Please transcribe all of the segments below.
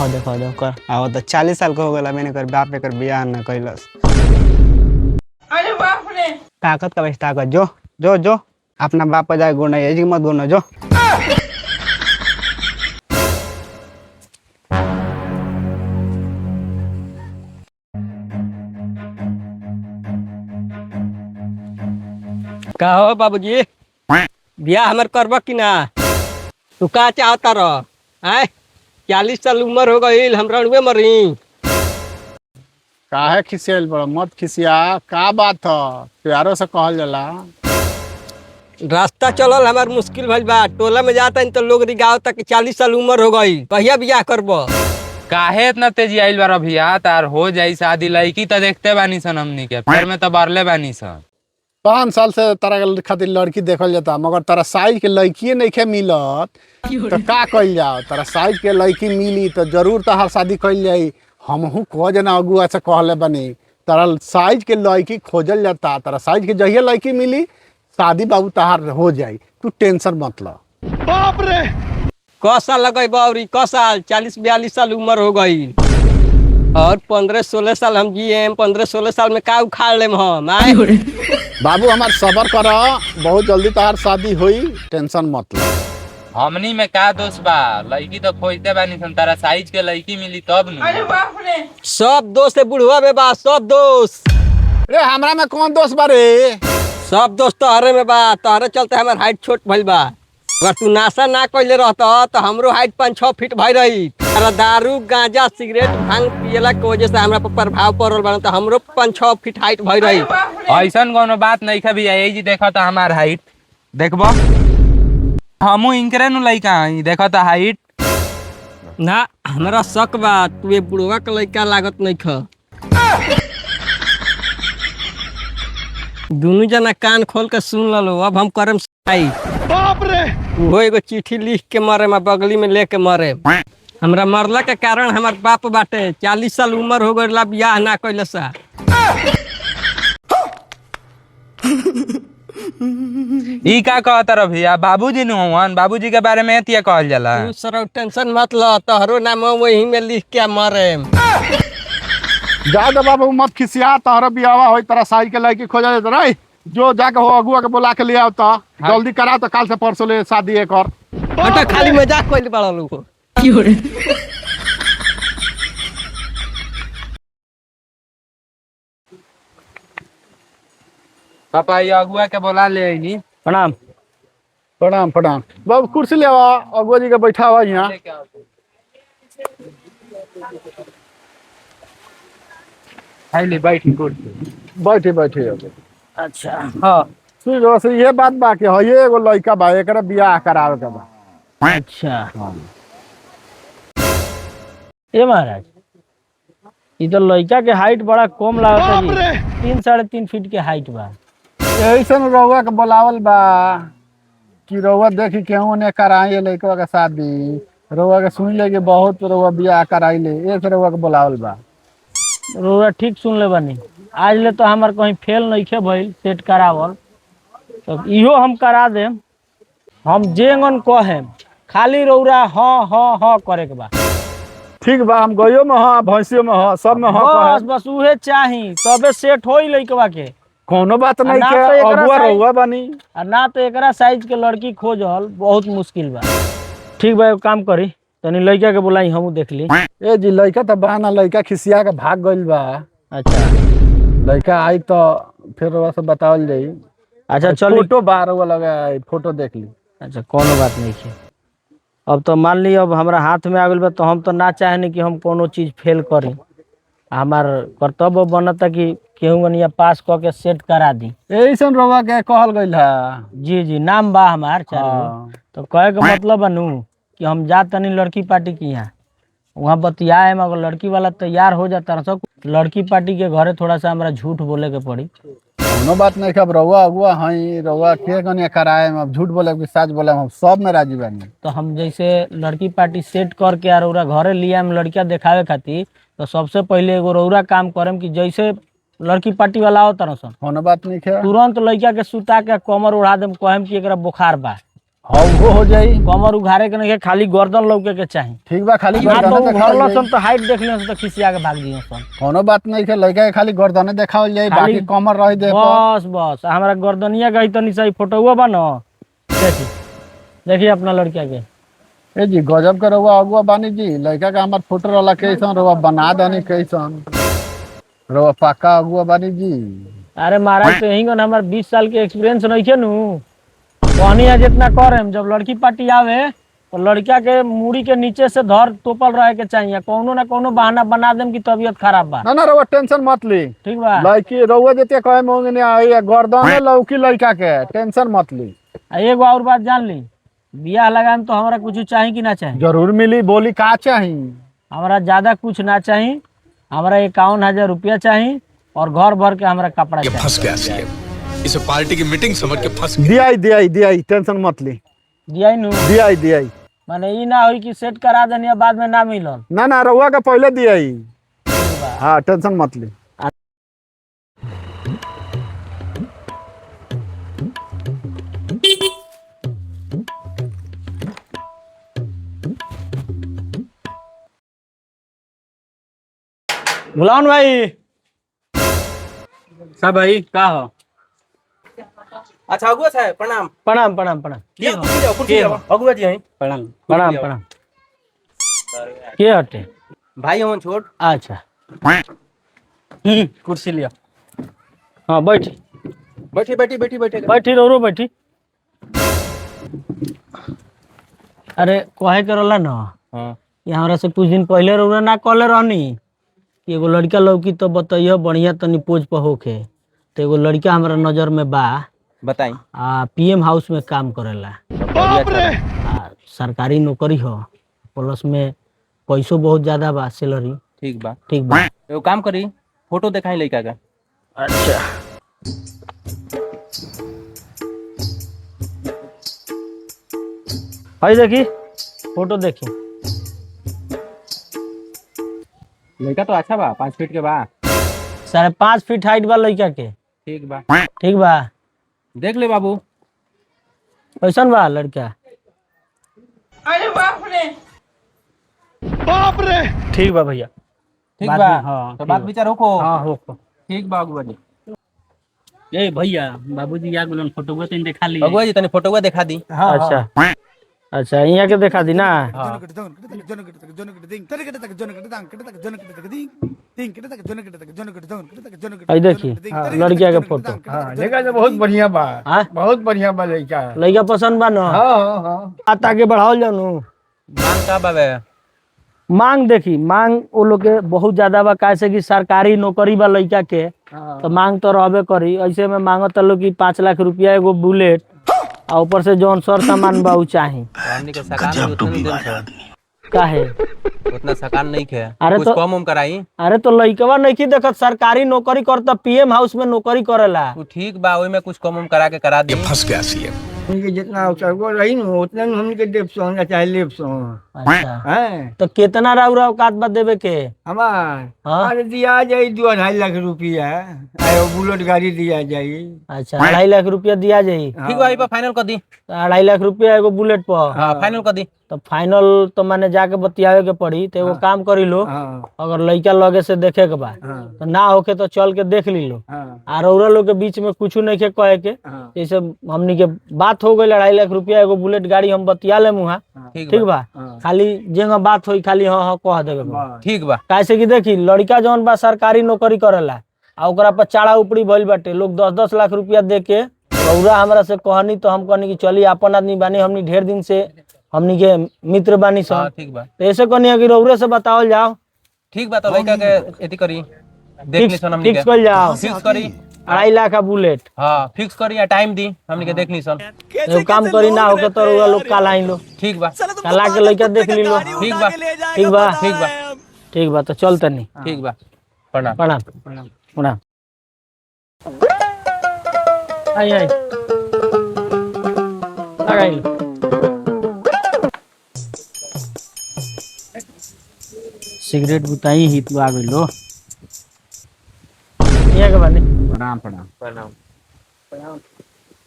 देखो देखो कर आओ तो 40 साल का हो गया मैंने कर बाप कर बियाह न कैलस। अरे बाप रे। ताकत का वैसे ताकत जो जो जो अपना बाप पर जाए गुना ये मत गुना जो। का हो बाबूजी बियाह हमर करब कि ना? तू का चाहता रह आय 40 साल उम्र हो गई हम रणवे मरी। काहे खिसियल बड़ा मत खिसिया का बात ह प्यारो से कहल जाला। रास्ता चलल हमार मुश्किल भइल बा टोला में जाता तो लोग रिगावता कि 40 साल उम्र हो गई कहिया बियाह करब? काहे इतना तेजी आइल बार भैया तार हो जाई शादी लड़की तो देखते बानी सन हमनी के फिर में तो बरले बानी सन 5 साल से तारा खातिर लड़की देखल जाता मगर तारा साइज के लड़की नहीं मिलत तो का कइल जाओ। तारा साइज के लड़की मिली तो जरूर तहार शादी कइल जाई। हमहू कह जना अगुआ से कहले बनी तारा साइज के लड़की खोजल जाता। तारा साइज के जहिया लड़की मिली शादी बाबू तहार हो जाई तू टेंशन मत लो। बाप रे क साल लगे बावरी क साल 40-42 साल उम्र हो गई और 15-16 साल हम जिए 15-16 साल में का उखाड़ लेम हम आय। बाबू हमार सबर कर बहुत जल्दी तहार शादी हुई टेंशन मत लो। हमनी में का दोष बा लड़की तो खोजते बानी सन तारा साइज के लड़की मिली तब न। अरे बाप रे। सब दोस्त है बुढ़वा में बा सब दोस्त। रे हमरा में कौन दोस्त बा रे? सब दोस्त तोहरे में बा तोहरे चलते हमार हाइट छोट भइल बा। अगर तू नाशा ना कइले रहता तो हमरो हाइट 5-6 फीट भई रही। अरे दारू गांजा सिगरेट भांग पियला के वजह से हमरा पर प्रभाव पड़ल बा तो हमरो 5-6 फीट हाइट भई रही। ऐसन कोनो बात नहीं खा भैया यही जी देखा था हमार हाइट देखबो हमू इनकरे नु लइका हई देखा था हाइट ना हमरा शक बा तू ये बुढ़वा के लइका लागत नहीं ख। दोनों जना कान खोल के सुन लो अब हम करम सही। बाप रे वो एगो चिट्ठी लिख के मारे बगली में लेके मारे। हमरा मरला के कारण हमार बाप बाटे 40 साल उम्र हो गइला बियाह ना कइले सा। ई का कहता रह भैया बाबूजी नु हवन बाबूजी के बारे में एतिया कहल जाला। तू सर टेंशन मत ल तोहरो नाम वही में लिख के मारे। जा दे बाबू मत खिसिया तोहरा बियाह होई तारा साइज के लड़की खोजल जात रे जो जाके हो अगुआ के बुला के ले आओ तो जल्दी करा तो काल से परसों ले शादी एक और। हटा खाली मजाक कइले बड़ा लोग। पापा ये अगुआ के बोला ले आईनी। प्रणाम। प्रणाम प्रणाम बाबू कुर्सी ले आवा अगुआ जी के बैठा हुआ यहाँ। ले बैठी कुर्सी बैठे बैठे अबे। अच्छा हाँ ठीक है वैसे ये बात बा कि है ये एगो लड़का बा एकरा बियाह करावे के बा। अच्छा ए महाराज ई तो लड़का के हाइट बड़ा कम लागत है जी 3-3.5 फीट के हाइट बा। ऐसन रउआ के बोलावल बा कि रउआ देखी केहू ने कराई लड़का के शादी रउआ के सुन ले कि बहुत रउआ बियाह कराइले ऐसे रउआ के बोलावल बा। रोरा ठीक सुन ले बानी आज ले तो हमार कहीं फेल नहीं खे भइल सेट करावल तो इहो हम करा देम। हम जेंगन कहेम खाली रौरा हाँ हाँ हाँ करे के बा। ठीक बा हम गयो में हाँ भैंसियों में हाँ सब में हाँ बस बस उहे चाही तबे सेट होई लइकवा के। कोनो बात नहीं ना के तो एकरा अगुआ साइज- रउआ बानी। आ ना तो एकरा साइज के लड़की खोजल बहुत मुश्किल बा। ठीक बा एगो काम करी तनी लड़का के बुलाई हमहू देख ली। ए जी लड़का तो बा ना लड़का खिसिया के भाग गइल बा। अच्छा लड़का आई तो फिर रउआ से बतावल जाई। अच्छा चल फोटो बा रउआ लगा फोटो देख ली। अच्छा कोनो बात नहीं है। अब तो मान ली अब हमरा हाथ में आ गइल बा तो हम तो ना चाहेनी कि हम कोनो चीज फेल करी। हमार कर्तव्य बनता कि केहू गनिया पास क के सेट करा दी। ऐसन रउआ के कहल गइल है। जी जी नाम बा हमार चारों। हाँ। तो कहे के मतलब बनू कि हम जा तनी लड़की पार्टी की यहाँ वहाँ बतियाए मगर लड़की वाला तैयार हो जाता सब लड़की पार्टी के घरे थोड़ा सा हमरा झूठ बोले के पड़ी। कोनो बात नहीं अब रउआ अगुआ हई रउआ के कनिया कराए अब झूठ बोले कि सच बोले हम सब में राजी बानी। तो हम जैसे लड़की पार्टी सेट करके और रौरा घरे लिया हम लड़किया देखावे खातिर तो सबसे पहले एगो रौरा काम करम कि जैसे लड़की पार्टी वाला होता ना सन कोनो बात नहीं है। तुरंत लड़का के सुता के कमर उड़ा देम कहम कि एकरा बुखार बा हाँ वो हो जाई। कमर उघारे के नहीं, खाली गर्दन लौके के चाही। ठीक बा, खाली हाँ तो गर्दने उघरल देखावल सन जाई। तो हाइट देख लियो तो खिसिया के भाग दियो सन। कोनो बात नहीं के, लड़का के खाली गर्दने देखावल जाई, खाली- बाकी कमर रही दे पर। बस बस हमरा गर्दनिया गई तनी सही फोटोवा बा न। देखी देखी अपना लड़का के। ए जी गजब के रउआ अगुआ बानी जी, लड़का का हमार फोटो वाला कैसन रउआ बना दनी कैसन, रउआ पक्का अगुआ बानी जी। अरे महाराज तो यही हमार 20 साल के एक्सपीरियंस नहीं के नु। कहनी है जितना करेम, जब लड़की पार्टी आवे तो लड़का के मुड़ी के नीचे से धर तोपल रहे के चाहिए, कोनो ना कोनो बहाना बना देम कि तबीयत खराब बा। ना ना रउआ टेंशन मत ली, ठीक बा। लड़की रउआ जते कहे मोंगे ने आई गर्दने लौकी लड़का के, टेंशन मत ली। आ एगो और बात जान ली, बियाह लगाएम तो हमरा कुछ चाहिए कि ना चाहिए? जरूर मिली, बोली का चाही। हमरा ज्यादा कुछ ना चाहिए, हमरा 51,000 रुपया चाहिए और घर भर के हमरा कपड़ा चाहिए। फंस गया सीएम, इसे पार्टी की मीटिंग समझ के फंस गया। दियाई दियाई दियाई, टेंशन मत ली, दिया नु दियाई दियाई। माने ई ना होई कि सेट करा देनी बाद में ना मिलल। ना ना रउआ का पहले दियाई। हाँ टेंशन मत ली। गुलाम भाई सब भाई का हो? अच्छा अगुआ साहब प्रणाम। प्रणाम प्रणाम प्रणाम। ये कुर्सी जाओ, कुर्सी जाओ, अगुआ जी हैं। प्रणाम प्रणाम प्रणाम। के हटे? भाई हमन छोड़। अच्छा कुर्सी लिया। हाँ बैठ, बैठी बैठी बैठी बैठे। बैठी रो बैठी। अरे कहे के रहला ना हाँ कि हमरा से कुछ दिन पहले रउरा ना कहले रहनी कि एगो लड़का लौकी तो बताइयो बढ़िया तनी पोज पर होके। तो एगो लड़का हमरा नजर में बा, बताई। पीएम हाउस में काम करेला। सरकारी नौकरी हो, प्लस में पैसो बहुत ज्यादा बा, सैलरी। ठीक बा, ठीक बा। एगो काम करी, फोटो दिखाई लड़का का। अच्छा भाई देखी फोटो देखी। लड़का तो अच्छा बा, 5 फीट के बा। 5.5 फीट हाइट बा लड़का के। ठीक बा, ठीक बा। देख ले बाबू। कैसन बा लड़का? अरे बाप रे। ठीक बा भैया। ठीक बात बा, भी- हाँ, तो ठीक बात बा। विचार रखो। हाँ हो। ठीक बा अगुआ जी। ए भैया बाबूजी या गुलन फोटो को तीन दिखा ली। अगुआ जी तनी फोटोवा दिखा दी। अच्छा अच्छा यहाँ के दिखा दी ना। आई देखी लड़किया के फोटो। लड़का तो बहुत बढ़िया बा, हाँ? बहुत बढ़िया बा लड़का। लड़का पसंद बा ना? हाँ हाँ। बात आगे बढ़ाओ जानो। मांग का बाबे? मांग देखी, मांग वो लोग के बहुत ज्यादा बा, कैसे कि सरकारी नौकरी बा लड़का के, तो मांग तो रहबे करी। ऐसे में मांगत लोग कि 5 लाख रुपया एगो बुलेट और ऊपर से जौन सर सामान बा उ चाही। हमनी के सकान में उतना नहीं देन काहे? उतना सकान नहीं खे। अरे कुछ तो- कम उम कराई। अरे तो लइकवा नहीं देखत सरकारी नौकरी करता, पीएम हाउस में नौकरी करेला। तू ठीक बा, ओई में कुछ कम उम करा के करा दी। फंस गया सीएम। उनके जितना अवसर रही न उतना न हमने के देव सो ना चाहे लेव सो अच्छा हैं तो कितना राउरा औकात बा देवे के? हमार हाँ? अरे दिया जाए 2-2.5 लाख रुपया आयो बुलेट गाड़ी दिया जाए। अच्छा 2.5 लाख रुपया दिया जाई। ठीक बा, ई पर फाइनल कर दी। 2.5 लाख रुपया एगो बुलेट पर? हां फाइनल कर दी। तो फाइनल तो माने जाके बतियावे के पड़ी। तो एगो काम करी लो, हाँ अगर लइका लगे से देखे के बा हाँ तो ना होके तो चल के देख ली लो। हाँ आ रउरा लोग के बीच में कुछ नहीं के कहे के, हाँ जैसे हमनी के बात हो गई 2.5 लाख रुपया एगो बुलेट गाड़ी हम बतिया ले मुहा। ठीक बा, हाँ। खाली जेंगा बात होई खाली हाँ हाँ कह देवे के बा। बस। ठीक बा, कैसे कि देखी लड़का जौन बा सरकारी नौकरी करेला आ ओकरा पर चाड़ा उपड़ी भइल बाटे, लोग 10-10 लाख रुपया दे के रउरा हमरा से कहनी तो हम कहनी कि चली अपन आदमी बानी, हमनी ढेर दिन से हमनी के मित्र बानी हां सब। ठीक बा। तो ऐसे कहनी कि रउरे से बतावल जाओ, ठीक बा, तो लड़का के एती करी देख ली सन हमनी के। फिक्स कर जाओ। फिक्स करी। 2.5 लाख का बुलेट। हां फिक्स करी या टाइम दी हमनी के देख ली सन। एगो काम करी ना होके तो रउरा लोग काल आई लो, ठीक बा, काला के लइका देख ली लो। ठीक बा, ठीक बा ठीक बा, ठीक बा, तो चल तनी। ठीक बा। प्रणाम। प्रणाम प्रणाम। आई आई लगाई लो। सिगरेट बुताई ही तू आ गई लो। यहाँ के बानी प्रणाम प्रणाम प्रणाम।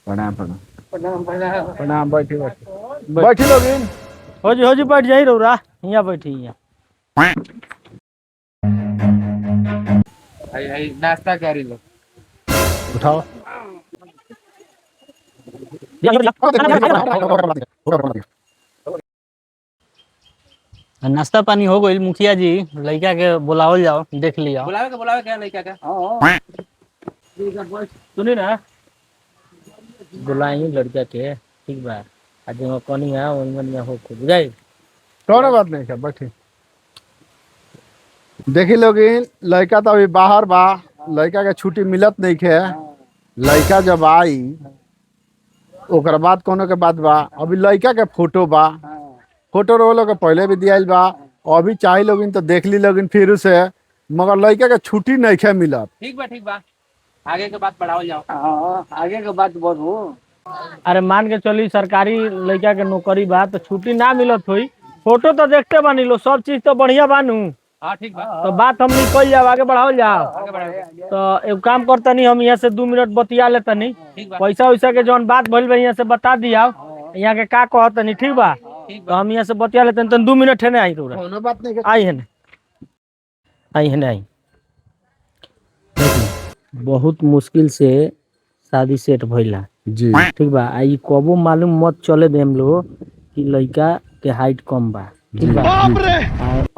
प्रणाम प्रणाम। प्रणाम बैठी बैठी लोगिन। हो जी बैठ जाई रौरा, यहाँ बैठी यहाँ। नाश्ता करी लो। उठाओ। नाश्ता पानी हो गई, मुखिया जी लड़का के बुलावल जाओ, देख लिया। बुलावे क्या लड़का का? सुनी ना, बुलाई लड़का के, ठीक बा। आज कौन है वो हो खुद जाए। कौन बात नहीं है, बैठी। देखी लोगिन, लड़का तो अभी बाहर बा, लड़का के छुट्टी मिलत नहीं है। लड़का जब आई ओकर बाद कोनो के बात बा। अभी लड़का के फोटो बा, फोटो रोलो के पहले भी दियाइल बा। अभी चाहे लोगिन तो देख ली लोगिन फिर से, मगर लड़का के छुट्टी नहीं है मिलत। ठीक बा आगे के बात बढ़ाओ जाओ। आगे के बात बढ़ो। अरे मान के चली सरकारी लड़का के नौकरी बा तो छुट्टी ना मिलत हुई। फोटो तो देखते बानी लो, सब चीज तो बढ़िया बानू। हाँ ठीक बा। तो बात हम निकल जाओ, आगे बढ़ाओ जाओ। तो एक काम करता नहीं, हम यहाँ से 2 मिनट बतिया लेता नहीं। पैसा वैसा के जौन बात भइल बा यहाँ से बता दिया, यहाँ के का कहता नहीं, ठीक बा। तो हम यहाँ से बतिया लेते हैं, तो 2 मिनट है ना आई रौरा। कोनो बात नहीं आई है ना, आई। बहुत मुश्किल से शादी सेट भइला, जी। ठीक बा। आई कबो मालूम मत चले दे हम लोग कि लड़का के हाइट कम बा, ठीक बा।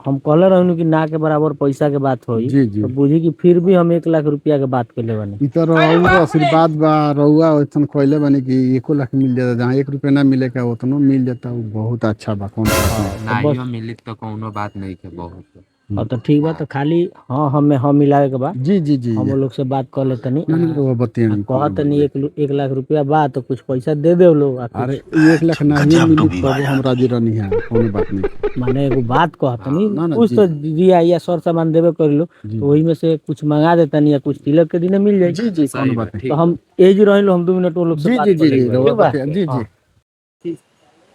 हम कहले रहनु कि ना के बराबर पैसा के बात होई, जी, जी। तो बुझी कि फिर भी हम 1 लाख रुपया के बात कर ले बनी। इ तो रउआ आशीर्वाद बा, रउआ वैसन कहले बनी कि 1 लाख मिल जाता। जहाँ 1 रुपया ना मिले का उतनो मिल जाता, वो बहुत अच्छा बा। कौन बात नहीं। नाइयो मिली तो कोनो बात नहीं के बहुत। और तो ठीक बा, तो खाली हाँ हमें हम मिलावे के बा, जी जी जी। हम लोग से बात कर लेते नहीं। नहीं रउआ बतियाई। कहत नहीं 1 लाख रुपया बा तो कुछ पैसा दे दे लोग। अरे 1 लाख नहीं मिली तब हम राजी रहनी है, कोनो बात नहीं। माने एगो बात कहत ना, नहीं, ना, कुछ जी। तो दिया या सर सामान देवे कर लो, जी। तो वही में से कुछ मंगा देता नहीं, या कुछ तिलक के दिन मिल जाए। जी जी, कोनो बात नहीं। तो हम एज रही लो, हम 2 मिनट वो लोग से जी बात जी कर जी जी, लेंगे, रउआ ठीक बा? बतिया। जी जी।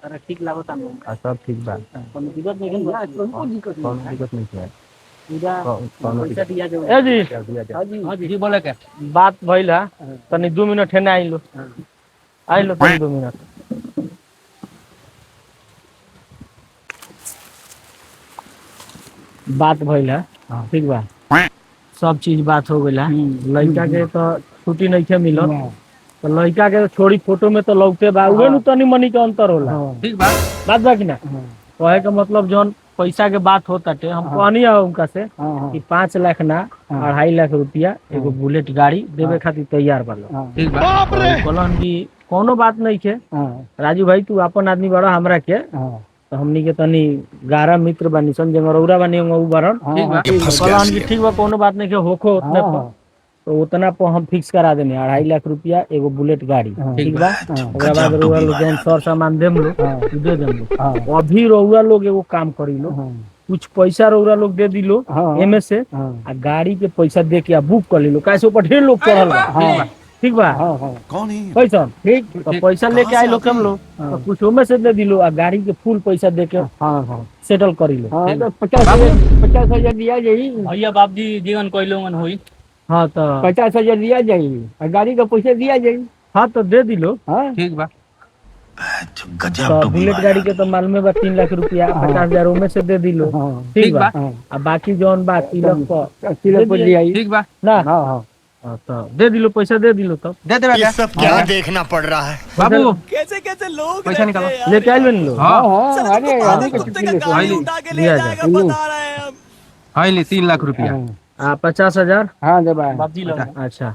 अरे ठीक लागत हम सब ठीक बा, कोनो दिक्कत नहीं है, कोनो दिक्कत नहीं है। पैसा दिया जाओ। ए जी, हाँ जी बोले के बात भइल है, तनी 2 मिनट है ना आई लो तनी 2 मिनट। बात भइल है, ठीक बा। सब चीज बात हो गइल है। लड़का के तो छुट्टी नहीं के मिलत, तो लड़का के छोड़ी फोटो में तो लौटे बा, उहे नु तनी मनी के अंतर होला। ठीक बा। बात बा कि ना, कहे का मतलब जौन पैसा के बात होता टे, हम कहनी है उनका से कि 5 लाख ना 2.5 लाख रुपया एगो बुलेट गाड़ी देवे खातिर तैयार बा। ठीक बा। कहलन कि कोनो बात नहीं के, राजू भाई तू अपन आदमी बड़ा हमरा के, तो हमनी के तनी 11 मित्र बानी सन, जंगरौरा बानी उ बरन। ठीक बा। कहलन कि ठीक बा कोनो बात नहीं के, होखो उतने पर, तो उतना पर हम फिक्स करा देने 2.5 लाख रुपया एगो बुलेट गाड़ी, ठीक बा। ओकरा बाद रउआ लोग जौन सर सामान देम लो दे देम लो। अभी रउआ लोग एगो काम करी लो, कुछ पैसा रउआ लोग दे दिलो एमे से, आ गाड़ी के पैसा दे के बुक कर ली लो, कैसे ऊपर ढेर लोग चढ़ल बा, ठीक बा। कौन है? पैसा ठीक, तो पैसा लेके आए लोग हम लोग, तो कुछ ओमे से दे दिलो, आ गाड़ी के फुल पैसा दे के सेटल करी लो। 50,000 दिया जाई। भैया बाप जी जीवन कोई लोगन होई। हाँ तो 50,000 दिया जाई, और गाड़ी का पैसा दिया जाई। हाँ तो दे दिलो। ठीक बा। तो बुलेट गाड़ी के तो मालूम बा 3 लाख रुपया, 50,000 में से दे दिलो, ठीक बा। अब बाकी जौन बा तिलक पर दिया जाई। ठीक बा ना, हाँ तो दे दिलो, पैसा दे दिलो, तब दे देबे ये सब क्या देखना पड़ रहा है? बाबू कैसे कैसे लोग पैसा निकालो। लेके आइल बन लो। हाँ अरे आने के छुट्टी ले दिया जाए। हाँ ले 3 लाख रुपया। 50,000 हां दे भाई। बाप जी लो। अच्छा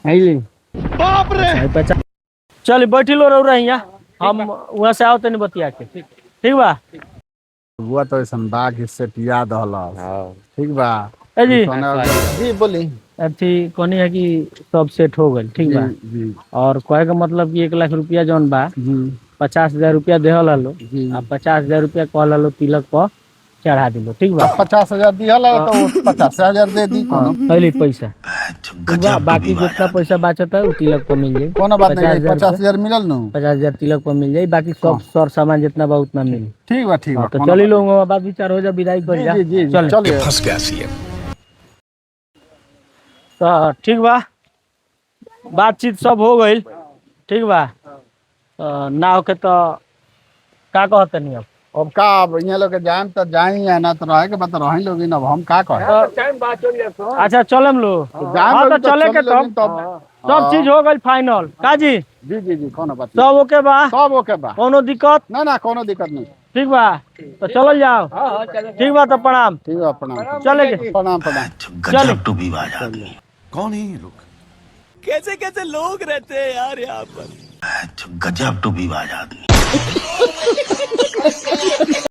आई ले। बाप रे! 50। चल बैठी लो रह रही, हम वहाँ से आओ तनी बतिया के, ठीक बा। हुआ तो ऐसा बा कि सेट याद हला, ठीक बा। ए जी जी बोली। अथी कहनी है कि सब सेट हो गई, ठीक बा। जी और कहे का मतलब कि 1 लाख रुपया जौन बा, जी 50,000 रुपया देहल हलो, जी। आ 50,000 रुपया कहल हलो तिलक पर चढ़ा दिलो, ठीक बा। 50,000 दिया ला तो 50,000 दे दी। कोनो पहले पैसा, ठीक बा। बाकी जितना पैसा बचता है वो तिलक पर मिल जाए। कोनो बात नहीं, 50,000 50,000 मिलल नु। 50,000 तिलक पर मिल जाए, बाकी सब सर सामान जितना बा उतना मिली। ठीक बा, ठीक बा। तो चली लोग बात विचार हो जा, विदाई कर जा। जी जी चल चलिए। फंस गया सीएम। तो ठीक बा, बातचीत सब हो गई। ठीक बा ना होके तो का कहते नहीं अब का अब यहाँ लोग के जाएम तो जाई है ना तो रहे के बात रही लोग अब हम का कहे अच्छा चलम लो हाँ तो चले के तब सब चीज हो गई फाइनल काजी जी जी जी कोनो बात सब ओके बा सब ओके बा कोनो दिक्कत ना ना कोनो दिक्कत नहीं ठीक बा तो चलल जाओ ठीक बा तो प्रणाम ठीक है प्रणाम चले के प्रणाम प्रणाम चले कौन है ये लोग कैसे कैसे लोग रहते हैं यार यहाँ पर गजब टू भी आदमी